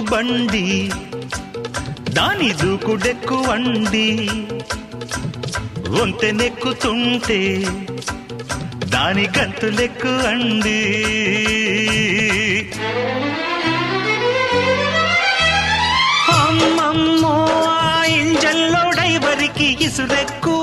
బండి దాని దూకుడెక్కువండి వంతెనెక్కుతుంటే దాని గంతులెక్కు అండి అమ్మమ్మో ఆ ఇంజన్లో డైవరికి ఇసురెక్కు